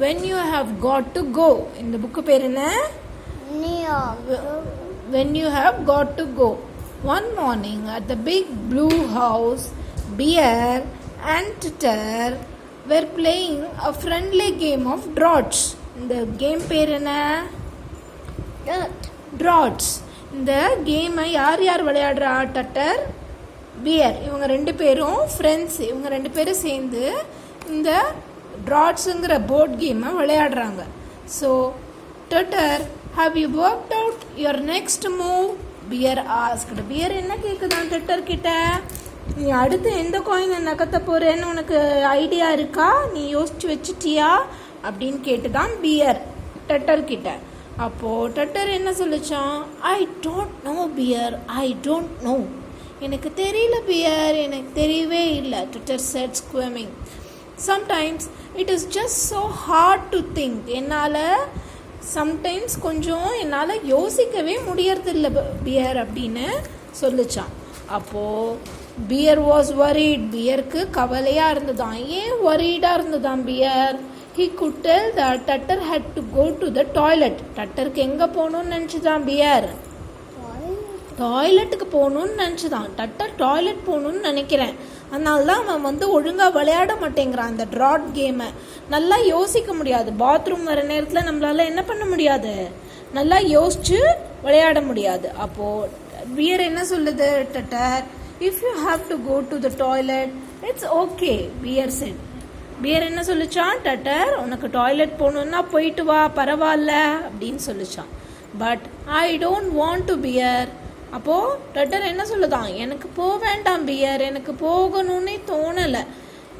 when you have got to go. இந்த book பேர் என்ன? When you have got to go. One morning at the big blue house, Bear and Titter were playing a friendly game of draughts. இந்த game பேர் என்ன? draughts. இந்த கேமை யார் யார் விளையாடுறா? டட்டர், பியர், இவங்க ரெண்டு பேரும் ஃப்ரெண்ட்ஸ். இவங்க ரெண்டு பேரும் சேர்ந்து இந்த ட்ராட்ஸுங்கிற போர்ட் கேமை விளையாடுறாங்க. So Tutter, how you worked out your next move? Bear asked. Bear என்ன கேட்குதான் டட்டர் கிட்ட? நீ அடுத்து எந்த காயினை நகர்த்த போறேன்னு உனக்கு ஐடியா இருக்கா? நீ யோசிச்சு வச்சுட்டியா அப்படின்னு கேட்டுதான் பியர் டட்டர் கிட்ட. அப்போ டட்டர் என்ன சொல்லிச்சான்? I don't know Bear, I don't know. எனக்கு தெரியல பியர், எனக்கு தெரியவே இல்லை. Tutter said squirming. Sometimes it is just so hard to think. என்னால் சம்டைம்ஸ் கொஞ்சம் என்னால் யோசிக்கவே முடியறதில்லை பியர் அப்படின்னு சொல்லிச்சான். அப்போது பியர் வாஸ் worried. பியருக்கு கவலையாக இருந்ததான். ஏன் worried-ஆ இருந்ததான் pier? He could tell that Tutter had to go to the toilet. டட்டருக்கு எங்கே போகணும்னு நினச்சிதான் பியர்? டாய்லெட்டுக்கு போகணும்னு நினச்சிதான். டட்டர் டாய்லெட் போகணும்னு நினைக்கிறேன். அதனால தான் அவன் ஒழுங்காக விளையாட மாட்டேங்கிறான் அந்த ட்ராட் கேமை. நல்லா யோசிக்க முடியாது. பாத்ரூம் வர நேரத்தில் நம்மளால என்ன பண்ண முடியாது? நல்லா யோசிச்சு விளையாட முடியாது. அப்போது பியர் என்ன சொல்லுது? Tutter, if you have to go to the toilet it's okay Bear said. Bear என்ன சொல்லிச்சான்? டட்டர், உனக்கு டாய்லெட் போகணுன்னா போயிட்டு வா, பரவாயில்ல அப்படின்னு சொல்லிச்சான். But I don't want to Bear. அப்போது டட்டர் என்ன சொல்லுதான்? எனக்கு போக வேண்டாம் பியர், எனக்கு போகணும்னே தோணலை.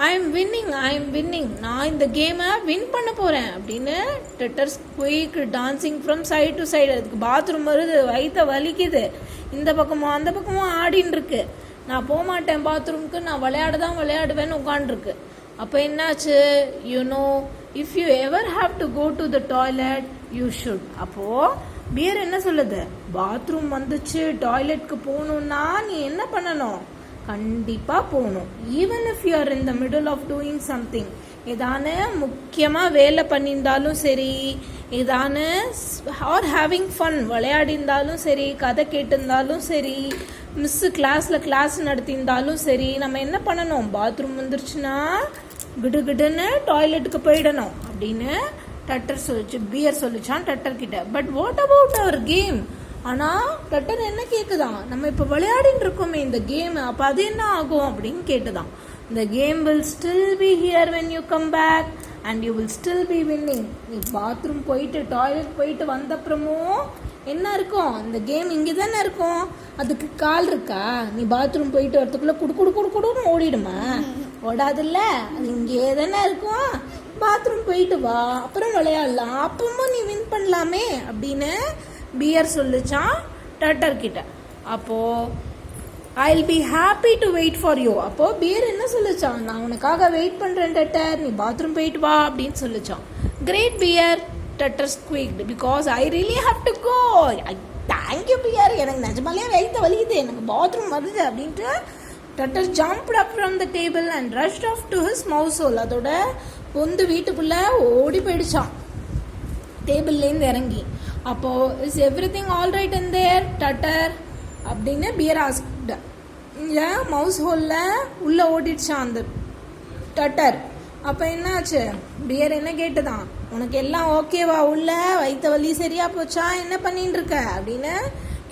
ஐ எம் வின்னிங், நான் இந்த கேமை வின் பண்ண போகிறேன் அப்படின்னு Tutter squeak dancing from side to side. அதுக்கு பாத்ரூம் வருது, வயிற்ற வலிக்குது, இந்த பக்கமும் அந்த பக்கமும் ஆடின்னு இருக்கு. நான் போக மாட்டேன் பாத்ரூமுக்கு, நான் விளையாடுவேன்னு உட்காண்டிருக்கு. அப்போ என்னாச்சு? If you ever have to go to the toilet you should. அப்போது பியர் என்ன சொல்லுது? பாத்ரூம் வந்துச்சு, டாய்லெட்க்கு போகணுன்னா நீ என்ன பண்ணணும்? கண்டிப்பாக போகணும். Even if you are in the middle of doing something. ஏதான முக்கியமாக வேலை பண்ணியிருந்தாலும் சரி, ஏதான ஆர் ஹேவிங் ஃபன் விளையாடிருந்தாலும் சரி, கதை கேட்டிருந்தாலும் சரி, மிஸ்ஸு கிளாஸ் நடத்தியிருந்தாலும் சரி, நம்ம என்ன பண்ணணும்? பாத்ரூம் வந்துருச்சுன்னா கிடுன்னு டாய்லெட்டுக்கு போயிடணும் அப்படின்னு பியர் சொல்லிச்சான் டட்டர் கிட்ட. But what about our game? ஆனால் டட்டர் என்ன கேட்குதான்? நம்ம இப்போ விளையாடின்னு இருக்கோமே இந்த கேம், அப்போ அது என்ன ஆகும் அப்படின்னு கேட்டுதான். இந்த game will still be here when you come back and you will still be winning. நீ பாத்ரூம் போயிட்டு டாய்லெட் போயிட்டு வந்தப்புறமும் என்ன இருக்கும்? இந்த கேம் இங்கே தானே இருக்கும். அதுக்கு கால் இருக்கா? நீ பாத்ரூம் போயிட்டு வரத்துக்குள்ளே குடுன்னு ஓடிடுமா? ஓடாதுல்ல, அது இங்கே தானே இருக்கும். பாத்ரூம் போயிட்டு வா, அப்புறம் விளையாடலாம், அப்பவும் நீ வின் பண்ணலாமே அப்படின்னு பியர் சொல்லிச்சான் டட்டர் கிட்ட. அப்போ I will be happy to wait for you. அப்போ பியர் என்ன சொல்லிச்சான்? நான் உனக்காக வெயிட் பண்றேன் டட்டர், நீ பாத்ரூம் போயிட்டு வா அப்படின்னு சொல்லிச்சான். Great Bear, Tutter squeaked, because I really have to go. Thank you Bear, எனக்கு நிஜமாலே வயிற்று வலிக்குது, எனக்கு பாத்ரூம் வருது அப்படின்ட்டு Tutter jumped up from the table and rushed off to his mouse hole. அதோட பொந்து வீட்டுக்குள்ளே ஓடி போயிடுச்சான் டேபிள்லேருந்து இறங்கி. அப்போது is everything all right in there Tutter அப்படின்னு பியர் ஆஸ்க்டு. இங்கே மவுஸ் ஹோலில் உள்ளே ஓடிடுச்சான் அந்த டட்டர். அப்போ என்னாச்சு? பியர் என்ன கேட்டுதான்? உனக்கு எல்லாம் ஓகேவா? உள்ள வயிற்று வலி சரியா போச்சா? என்ன பண்ணிட்டு இருக்க அப்படின்னு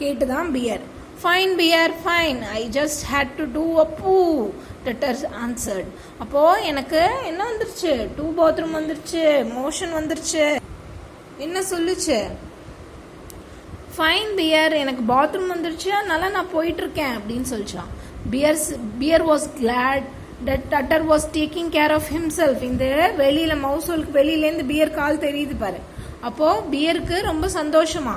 கேட்டுதான் Bear. Fine Bear, fine, I just had to do a poo, Tutter answered. அப்போது எனக்கு என்ன வந்துருச்சு? டூ பாத்ரூம் வந்துருச்சு, மோஷன் வந்துருச்சு. என்ன சொல்லுச்சு? ஃபைன் பியர், எனக்கு பாத்ரூம் வந்துருச்சு, அதனால நான் போயிட்டுருக்கேன் அப்படின்னு சொல்லிச்சான். Bear was glad that Tutter was taking care of himself. இந்த வெளியில் மவுஸ் ஹோலுக்கு வெளியிலேருந்து பியர் கால் தெரியுது பாரு. அப்போது பியருக்கு ரொம்ப சந்தோஷமா.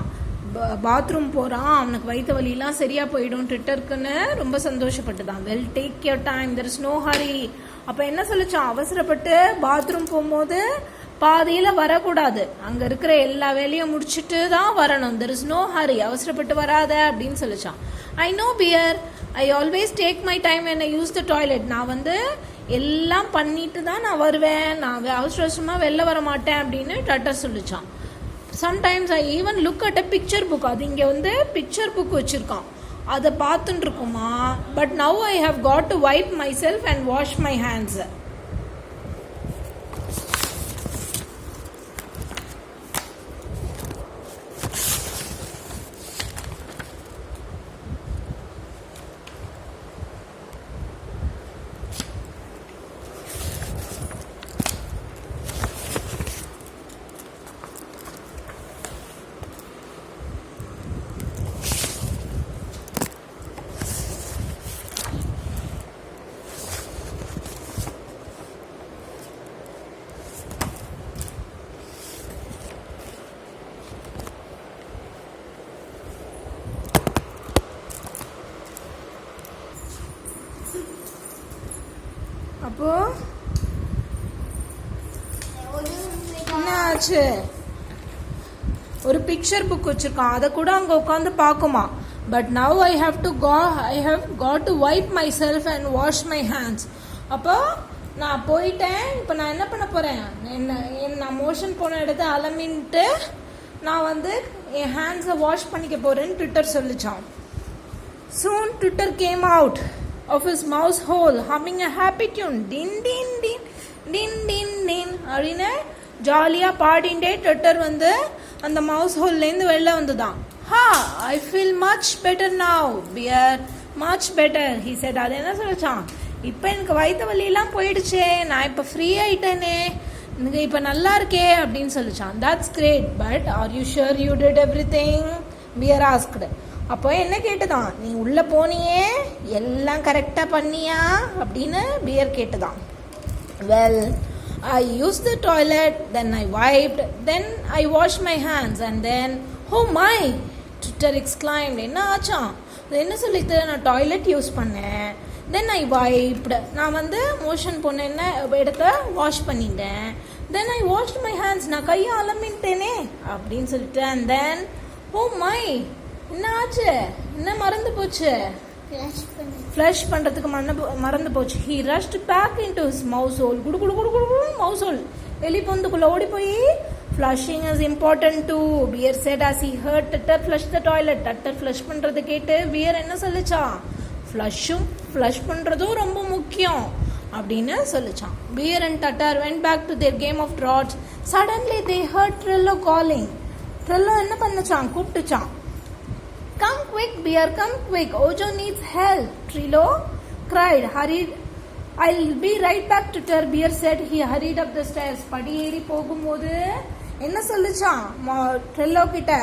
பாத்ரூம் போகிறான், அவனுக்கு வயிற்று வலியெல்லாம் சரியாக போயிடும் ட்விட்டருக்குன்னு ரொம்ப சந்தோஷப்பட்டுதான். Well, take your time, there is no hurry. அப்போ என்ன சொல்லிச்சான்? அவசரப்பட்டு பாத்ரூம் போகும்போது பாதியில் வரக்கூடாது, அங்கே இருக்கிற எல்லா வேலையும் முடிச்சுட்டு தான் வரணும். தெர் இஸ் நோ ஹரி, அவசரப்பட்டு வராத அப்படின்னு சொல்லிச்சான். I know Bear, I always take my time when I use the toilet. நான் எல்லாம் பண்ணிட்டு தான் நான் வருவேன், நான் அவசரமாக வெளில வர மாட்டேன் அப்படின்னு டட்டர் சொல்லிச்சான். Sometimes I even look at a picture book. அது இங்கே வந்து பிக்சர் புக் வச்சுருக்கான், அதை பார்த்துட்டு இருக்குமா. But now I have got to wipe myself and wash my hands. அப்போ என்ன ஆச்சு? ஒரு பிக்சர் புக் வச்சிருக்கான், அதை கூட அங்க உட்காந்து பார்க்குமா. But now I have got to wipe myself and wash my hands. அப்போ நான் போயிட்டேன், இப்போ நான் என்ன பண்ண போறேன், நான் மோஷன் போன இடத்த அலமின்ட்டு நான் வந்து என் ஹேண்ட்ஸை வாஷ் பண்ணிக்க போறேன்னு ட்விட்டர் சொல்லிச்சான். Soon Twitter came out of his mouse hole humming a happy tune. Din din din din din din அப்படின்னு ஜாலியாக பாடிண்டே ட்விட்டர் வந்து அந்த மவுஸ் ஹோல்லேருந்து வெளில வந்துதான். Ha, I feel much better now Bear, much better he said. அது என்ன சொல்லிச்சான், இப்போ எனக்கு வயிற்று வலியெல்லாம் போயிடுச்சே, நான் இப்போ ஃப்ரீ ஆயிட்டேனே, எனக்கு இப்போ நல்லா இருக்கே அப்படின்னு சொல்லிச்சான். That's great, but are you sure you did everything Bear asked. அப்போ என்ன கேட்டுதான், நீ உள்ள போனியே எல்லாம் கரெக்டா பண்ணியா அப்படின்னு பியர் கேட்டுதான். Well, I used the toilet, then I wiped, then I washed my hands, and then oh my, Twitter exclaimed. என்ன ஆச்சான், என்ன சொல்லிட்டு, நான் டாய்லெட் யூஸ் பண்ணேன், then I wiped, நான் வந்து மோஷன் போன இடத்த வாஷ் பண்ணிட்டேன், then I washed my hands, நான் கையை அலம்பிட்டேனே அப்படின்னு சொல்லிட்டு, and then oh my, என்ன ஆச்சு, என்ன மறந்து போச்சு, ஃப்ளஷ் பண்றதுக்கு மறந்து போச்சு. He rushed back into his mouse hole. குடு குடு குடு குடு mouse hole வெளி பொந்துக்குள்ள ஓடி போய் flushing is important too, Beer said as he heard Tutter flush the toilet. Tutter flush பண்றது கேட்டு Beer என்ன சொல்லிச்சான், flush பண்றதும் ரொம்ப முக்கியம் அப்படின்னு சொல்லிச்சான். Beer and Tutter went back to their game of draughts. Suddenly they heard Trillo calling. Trillo என்ன பண்ணச்சான், கூப்பிட்டுச்சான். Come quick, Beer, come quick. Ojo needs help, Trillo cried. Hurried. I'll be right back, Twitter, Beer said. He hurried up the stairs. படி ஏறி போகும்போது என்ன சொல்லிச்சான் ட்ரில்லோ கிட்ட,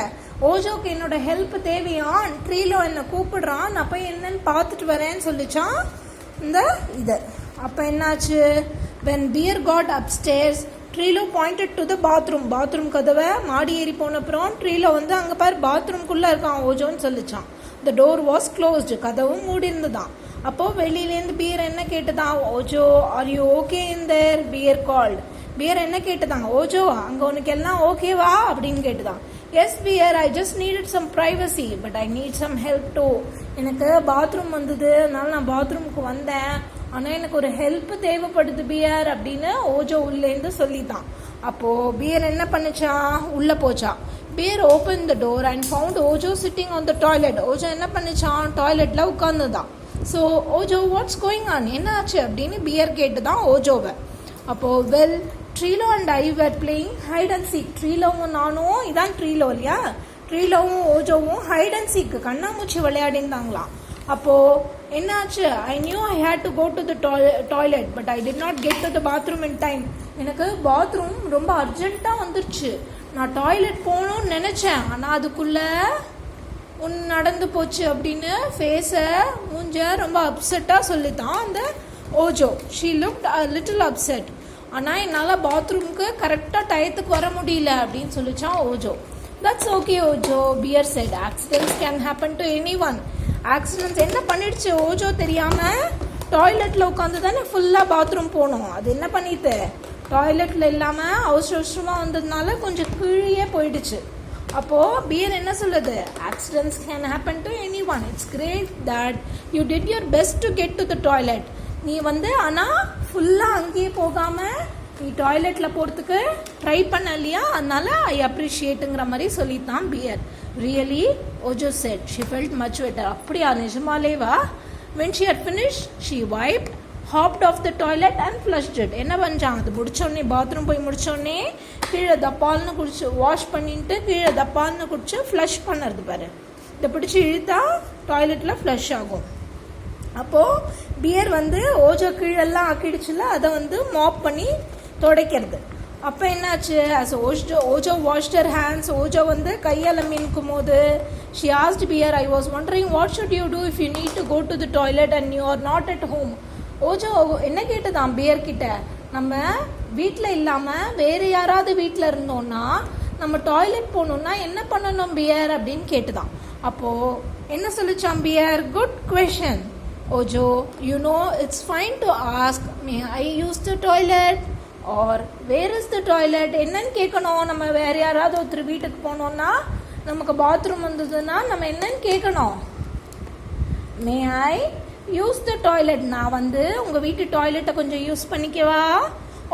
ஓஜோக்கு என்னோட help தேவையான், ட்ரீலோ என்ன கூப்பிடுறான், நான் போய் என்னன்னு பார்த்துட்டு வரேன்னு சொல்லிச்சான் இந்த இது. அப்போ என்னாச்சு, when Beer got upstairs, Treelo pointed to the bathroom கதவை மாடி ஏறி போனப்புறம் ட்ரீலோ வந்து அங்கே பாரு பாத்ரூம்குள்ளே இருக்கான் ஓஜோன்னு சொல்லிச்சான். த டோர் வாஸ் க்ளோஸ்டு, கதவும் மூடி இருந்துதான். அப்போ வெளியிலேருந்து பியர் என்ன கேட்டுதான், Ojo are you okay in there, Bear called. Bear என்ன கேட்டுதான், ஓஜோ அங்கே உனக்கு எல்லாம் ஓகேவா அப்படின்னு கேட்டுதான். Yes Bear, I just needed some privacy but I need some help too. எனக்கு பாத்ரூம் வந்தது, அதனால நான் பாத்ரூமுக்கு வந்தேன், ஆனால் எனக்கு ஒரு ஹெல்ப் தேவைப்படுது பியர் அப்படின்னு ஓஜோ உள்ளேருந்து சொல்லித்தான். அப்போ பியர் என்ன பண்ணுச்சான், உள்ள போச்சா. Bear open the door and found Ojo sitting on the toilet. Ojo என்ன பண்ணிச்சான், டாய்லெட்ல உட்கார்ந்துதான். So Ojo what's going on, என்ன ஆச்சு அப்படின்னு பியர் கேட்டுதான் ஓஜோவை. அப்போ well, Treelo and I were playing hide and seek. ட்ரீலோவும் நானும், இதான் ட்ரீலோ இல்லையா, ட்ரீலோவும் ஓஜோவும் ஹைட் அண்ட் சீக் கண்ணாமூச்சி விளையாடிந்தாங்களாம். அப்போ என்னாச்சு, I knew I had to go to the toilet but I did not get to the bathroom in time. எனக்கு பாத்ரூம் ரொம்ப அர்ஜென்ட்டாக வந்துருச்சு, நான் டாய்லெட் போகணும்னு நினச்சேன், ஆனால் அதுக்குள்ள நடந்து போச்சு அப்படின்னு ஃபேஸை மூஞ்ச ரொம்ப அப்செட்டாக சொல்லித்தான் அந்த Ojo. She looked a little upset. ஆனால் என்னால் பாத்ரூமுக்கு கரெக்டாக டயத்துக்கு வர முடியல அப்படின்னு சொல்லிச்சான் Ojo. That's okay Ojo, Bear said. Accidents can happen to anyone. Accidents என்ன பண்ணிடுச்சு, ஓஜோ தெரியாம டாய்லெட்ல உட்காந்து தானே ஃபுல்லா பாத்ரூம் போனோம், அது என்ன பண்ணிட்டு டாய்லெட்ல இல்லாம அவசரமா வந்ததுனால கொஞ்சம் கீழே போயிடுச்சு. அப்போ பியர் என்ன சொல்லுது, accidents can happen to anyone, it's great that you did your best to get to the toilet. நீ வந்து ஆனா ஃபுல்லாக அங்கேயே போகாமல் நீ டாய்லெட்டில் போகிறதுக்கு ட்ரை பண்ண இல்லையா, அதனால ஐ அப்ரிஷியேட்டுங்கிற மாதிரி சொல்லித்தான் Bear. Really Ojo said she felt much better. அப்படியா, நிஜமாலேவா? when she had finished she wiped, hopped off the toilet and flushed it. என்ன பண்ணான், அது முடிச்சோடனே பாத்ரூம் போய் முடிச்சோடனே கீழே தப்பால்னு குடிச்சு வாஷ் பண்ணிட்டு கீழே தப்பால்னு குடிச்சு ஃப்ளஷ் பண்ணுறது பாரு. இதை பிடிச்சி இழுத்தா டாய்லெட்டில் ஃப்ளஷ் ஆகும். அப்போது பியர் வந்து ஓஜோ கீழெல்லாம் ஆக்கிடுச்சுல, அதை வந்து மாப் பண்ணி துடைக்கிறது. அப்போ என்னாச்சு, as ஓஜோ வாஷ்ட் ஹர் ஹேண்ட்ஸ், ஓஜோ வந்து கையால் மின்கும் போது she asked beer, I was wondering what should you do if you need to go to the toilet and you are not at home. ஓஜோ என்ன கேட்டதான் பியர் கிட்ட, நம்ம வீட்டில் இல்லாமல் வேறு யாராவது வீட்டில் இருந்தோன்னா நம்ம டாய்லெட் போகணுன்னா என்ன பண்ணணும் பியர் அப்படின்னு கேட்டுதான். அப்போது என்ன சொல்லிச்சான் Bear, good question Ojo, you know it's fine to ask may I use the toilet or where is the toilet. என்னன்னு கேட்கணும், நம்ம வேறு யாராவது ஒருத்தர் வீட்டுக்கு போனோன்னா நமக்கு பாத்ரூம் வந்ததுன்னா நம்ம என்னன்னு கேட்கணும், மே ஐ யூஸ் த டாய்லெட், நான் வந்து உங்கள் வீட்டு டாய்லெட்டை கொஞ்சம் யூஸ் பண்ணிக்கவா,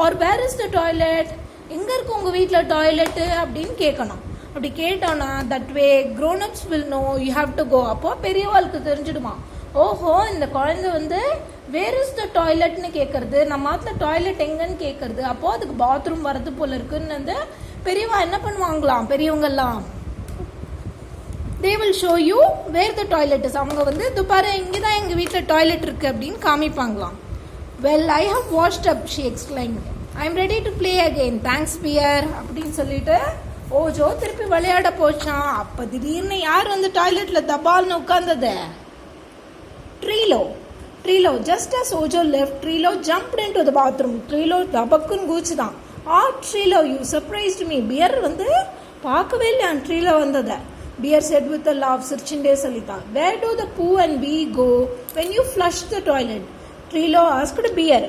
or where is the toilet, எங்கே இருக்கு உங்கள் வீட்டில் டாய்லெட்டு அப்படின்னு கேட்கணும். அப்படி கேட்டோன்னா that way grownups will know you have to go. அப்போ பெரியவாளுக்கு தெரிஞ்சிடுமா, ஓஹோ இந்த குழந்தை வந்து வேர் இஸ் த டாய்லெட்னு கேட்கறது, நம்ம மாத்திர டாய்லெட் எங்கன்னு கேட்கறது, அப்போது அதுக்கு பாத்ரூம் வரது போல இருக்குன்னு வந்து பெரியவா என்ன பண்ணுவாங்களாம், பெரியவங்கெல்லாம் they will show you where the toilet is. அவங்க வந்து இது பாரு இங்கே தான் எங்கள் வீட்டில் டாய்லெட் இருக்குது அப்படின்னு காமிப்பாங்களாம். well I have washed up she exclaimed, I am ready to play again thanks beer அப்படின்னு சொல்லிட்டு ஓஜோ திருப்பி விளையாட போச்சான். அப்போ திடீர்னு யார் வந்து டாய்லெட்டில் தபால்னு உட்கார்ந்தது, Treelo. just as Ojo left, Treelo jumped into the bathroom. Treelo தபக்குன்னு கூச்சுதான். Treelo you surprised me. Bear வந்து பார்க்கவே இல்லையா ட்ரீலோ வந்ததை. Beer said with a laugh, சிரிச்சுண்டே சொல்லித்தான், where do the poo and wee go when you flush the toilet? Treelo asked beer.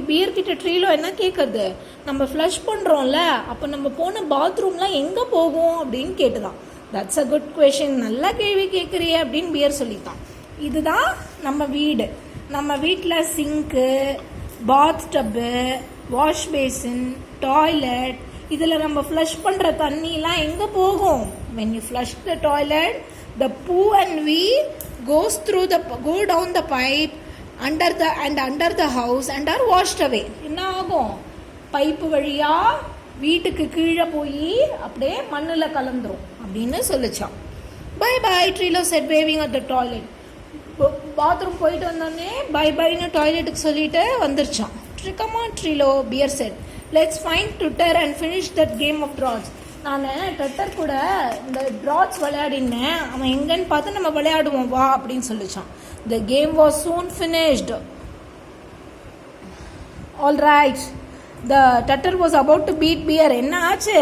Bear கிட்ட Treelo என்ன கேட்கறது, நம்ம ஃப்ளஷ் பண்ணுறோம்ல அப்போ நம்ம போன பாத்ரூம்லாம் எங்கே போகும் அப்படின்னு கேட்டுதான். தட்ஸ் அ குட் கொஷின், நல்லா கேள்வி கேட்குறியே அப்படின்னு பியர் சொல்லித்தான். இதுதான் நம்ம வீடு. நம்ம வீட்டில் சிங்க்கு, பாத் டப்பு, வாஷ் பேசின், டாய்லெட், இதில் நம்ம ஃப்ளஷ் பண்ணுற தண்ணிலாம் எங்கே போகும், when you flush the toilet the poo and wee go down the pipe under the house and are washed away. என்ன ஆகும், பைப்பு வழியா வீட்டுக்கு கீழே போய் அப்படியே மண்ணில் கலந்துரும் அப்படின்னு சொல்லிச்சான். Bye bye Treelo said waving at the toilet. Bathroom போயிட்டு வந்தோடனே பை பைன்னு டாய்லெட்டுக்கு சொல்லிட்டு வந்துருச்சான். Come on Treelo, Bear said, let's find Twitter and finish that game of draughts. நான் ட்விட்டர் கூட இந்த ட்ராட்ஸ் விளையாடினேன், அவன் எங்கன்னு பார்த்து நம்ம விளையாடுவோம் வா அப்படின்னு சொல்லிச்சான். The game was soon finished. All right. The Tutter was about to beat beer. என்ன ஆச்சு,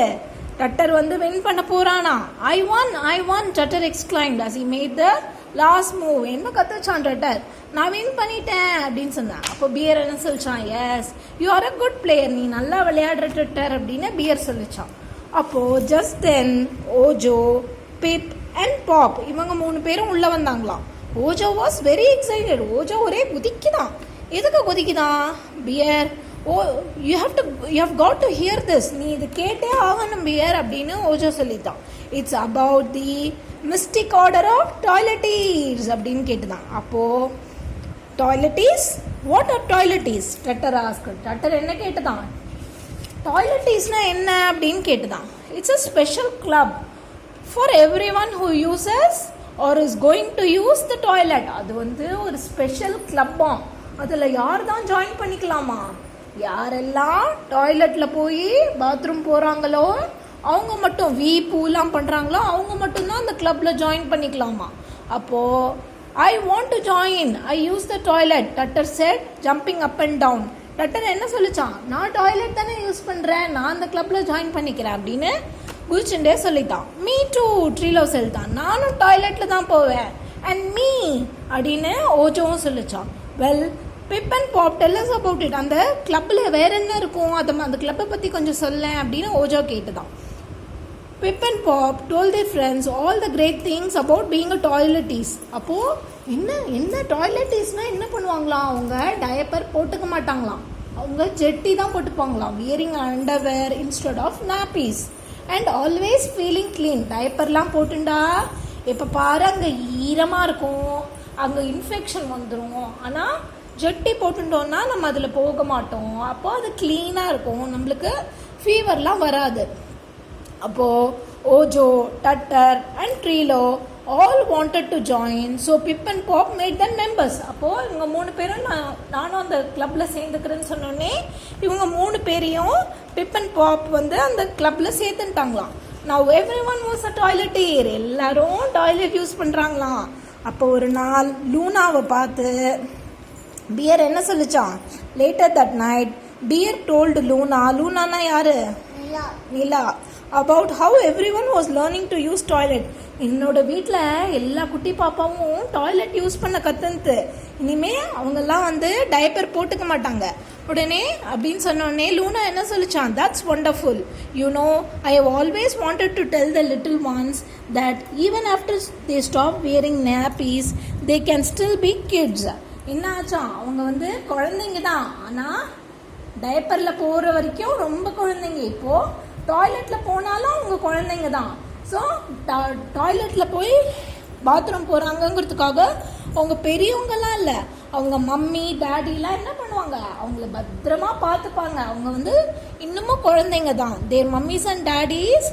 டட்டர் வந்து வின் பண்ண போறானா. I won, Tutter exclaimed as he made the last move. என்ன கத்துச்சான் டட்டர், நான் வின் பண்ணிட்டேன் அப்படின்னு சொன்னேன். அப்போ பியர் என்ன சொல்லிச்சான், yes you are a good player, நீ நல்லா விளையாடுற டட்டர் அப்படின்னு பியர் சொல்லிச்சான். அப்போது just then Ojo, Pip and Pop இவங்க 3 பேரும் உள்ளே வந்தாங்களாம். Ojo was very excited. Ojo ஒரே குதிக்குதான். எதுக்கு குதிக்குதான், Bear you have got to hear this, நீ இது கேட்டே ஆகணும் பியர் அப்படின்னு ஓஜோ சொல்லித்தான். It's about the mystic order of toileties அப்படின்னு கேட்டுதான். அப்போது toileties, what are toileties, Tutter ask. டட்டர் என்ன கேட்டுதான், டாய்லெட்டீஸ்னா என்ன அப்படின்னு கேட்டுதான். It's a special club for everyone who uses or is going to use the toilet. அது வந்து ஒரு ஸ்பெஷல் கிளப்பா, அதில் யார் தான் ஜாயின் பண்ணிக்கலாமா, யாரெல்லாம் டாய்லெட்டில் போய் பாத்ரூம் போகிறாங்களோ அவங்க மட்டும், பூலாம் பண்ணுறாங்களோ அவங்க மட்டும்தான் அந்த கிளப்பில் ஜாயின் பண்ணிக்கலாமா. அப்போது I want to join, I use the toilet, Tutter said jumping up and down. Tutter என்ன சொல்லிச்சான், நான் டாய்லெட் தானே யூஸ் பண்ணுறேன், நான் அந்த கிளப்பில் ஜாயின் பண்ணிக்கிறேன் அப்படின்னு குதிச்சுட்டே சொல்லித்தான். மீ டூ, ட்ரீலோ சொல்லித்தான், நானும் டாய்லெட்டில் தான் போவேன். அண்ட் மீ அப்படின்னு ஓஜோவும் சொல்லிச்சான். Well Pip and Pop tell us about it, அந்த கிளப்பில் வேற என்ன இருக்கும், அந்த கிளப்பை பற்றி கொஞ்சம் சொல்ல அப்படின்னு ஓஜோ கேட்டுதான். Pip and Pop told their friends all the great things about being a toileties. அப்போது என்ன டாய்லெட்டிஸ்னா என்ன பண்ணுவாங்களாம், அவங்க டயப்பர் போட்டுக்க மாட்டாங்களாம், அவங்க ஜெட்டி தான் போட்டுப்பாங்களாம், wearing underwear instead of nappies and always feeling clean. டயப்பர்லாம் போட்டுண்டா இப்போ பாரு அங்கே ஈரமாக இருக்கும், அங்கே இன்ஃபெக்ஷன் வந்துடும். ஆனால் ஜெட்டி போட்டுட்டோன்னா நம்ம அதில் போக மாட்டோம், அப்போ அது க்ளீனாக இருக்கும், நம்மளுக்கு ஃபீவர்லாம் வராது. அப்போது Ojo, Tutter and Treelo all wanted to join. So Pip and Pop made them members. அப்போது இவங்க 3 பேரும் நானும் அந்த கிளப்பில் சேர்ந்துக்கிறேன்னு சொன்னோன்னே இவங்க 3 பேரையும் பிப் அண்ட் பாப் வந்து அந்த கிளப்பில் சேர்த்துட்டாங்களாம். நான் எவ்ரி ஒன் வாஸ் அ டாய்லெட்டீர், எல்லாரும் டாய்லெட் யூஸ் பண்ணுறாங்களாம். அப்போ ஒரு நாள் லூனாவை பார்த்து பியர் என்ன சொல்லிச்சான், later that night Bear told லூனானா யாரு, நிலா, about how everyone was learning to use toilet. என்னோட வீட்டில் எல்லா குட்டி பாப்பாவும் டாய்லெட் யூஸ் பண்ண கற்றுந்து, இனிமே அவங்கெல்லாம் வந்து டயப்பர் போட்டுக்க மாட்டாங்க. உடனே அப்படின்னு சொன்னோடனே லூனா என்ன சொல்லிச்சான், that's wonderful, you know I have always wanted to tell the little ones that even after they stop wearing nappies they can still be kids. என்ன ஆச்சா, அவங்க வந்து குழந்தைங்க தான், ஆனால் டயப்பரில் போகிற வரைக்கும் ரொம்ப குழந்தைங்க, இப்போது டாய்லெட்டில் போனாலும் அவங்க குழந்தைங்க தான். ஸோ டாய்லெட்டில் போய் பாத்ரூம் போகிறாங்கங்கிறதுக்காக அவங்க பெரியவங்கலாம் இல்லை, அவங்க மம்மி டேடிலாம் என்ன பண்ணுவாங்க, அவங்கள பத்திரமா பார்த்துப்பாங்க, அவங்க வந்து இன்னமும் குழந்தைங்க தான். Their mommies and daddies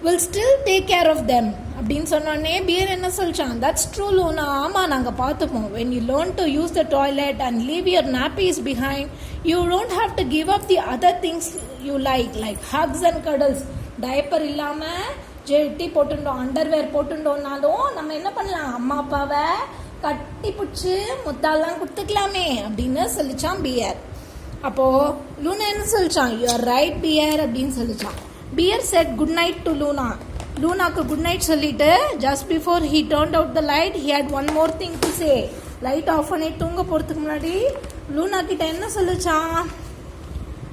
will still take care of them அப்படின்னு சொன்னோடனே பியர் என்ன சொல்லிச்சான், தட்ஸ் ட்ரூ லூனா, ஆமாம் நாங்கள் பார்த்துப்போம். When you learn to use the toilet and leave your nappies behind, you don't have to give up the other things you like hugs and cuddles. Diaper இல்லாமல் ஜெட்டி போட்டுட்டோம், underwear போட்டுட்டோம்னாலும் நம்ம என்ன பண்ணலாம், அம்மா அப்பாவை கட்டி பிடிச்சி முத்தாலாம் கொடுத்துக்கலாமே அப்படின்னு சொல்லிச்சான் பியர். அப்போது லூனா என்ன சொல்லிச்சான், யூ ஆர் ரைட் பியர் அப்படின்னு சொல்லிச்சான். Bear said good night to Luna. லூனாக்கு குட் நைட் சொல்லிட்டு just before he turned out the light he had one more thing to say. Light off பண்ணி தூங்க போகிறதுக்கு முன்னாடி லூனா கிட்ட என்ன சொல்லிச்சான்,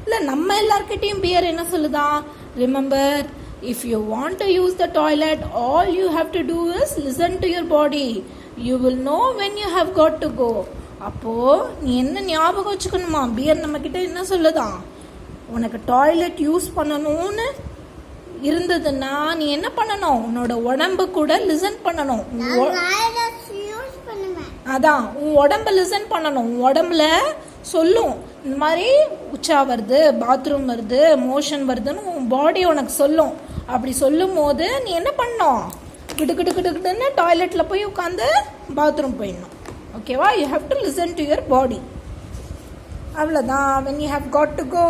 இல்லை நம்ம எல்லார்கிட்டையும் பியர் என்ன சொல்லுதான், remember if you want to use the toilet all you have to do is listen to your body, you will know when you have got to go. அப்போது நீ என்ன ஞாபகம் வச்சுக்கணுமா, பியர் நம்மக்கிட்ட என்ன சொல்லுதான், உனக்கு டாய்லெட் யூஸ் பண்ணணும்னு இருந்ததுன்னா நீ என்ன பண்ணணும், உன்னோட உடம்பு கூட லிசன் பண்ணணும். அதான் உன் உடம்பு லிசன் பண்ணணும், உன் உடம்புல சொல்லும் இந்த மாதிரி உச்சா வருது, பாத்ரூம் வருது, மோஷன் வருதுன்னு உன் பாடி உனக்கு சொல்லும். அப்படி சொல்லும் போது நீ என்ன பண்ணணும், கிடுன்னு டாய்லெட்டில் போய் உட்காந்து பாத்ரூம் போயிடணும். ஓகேவா, you have to listen to your பாடி. அவ்வளோதான். when you have got to go.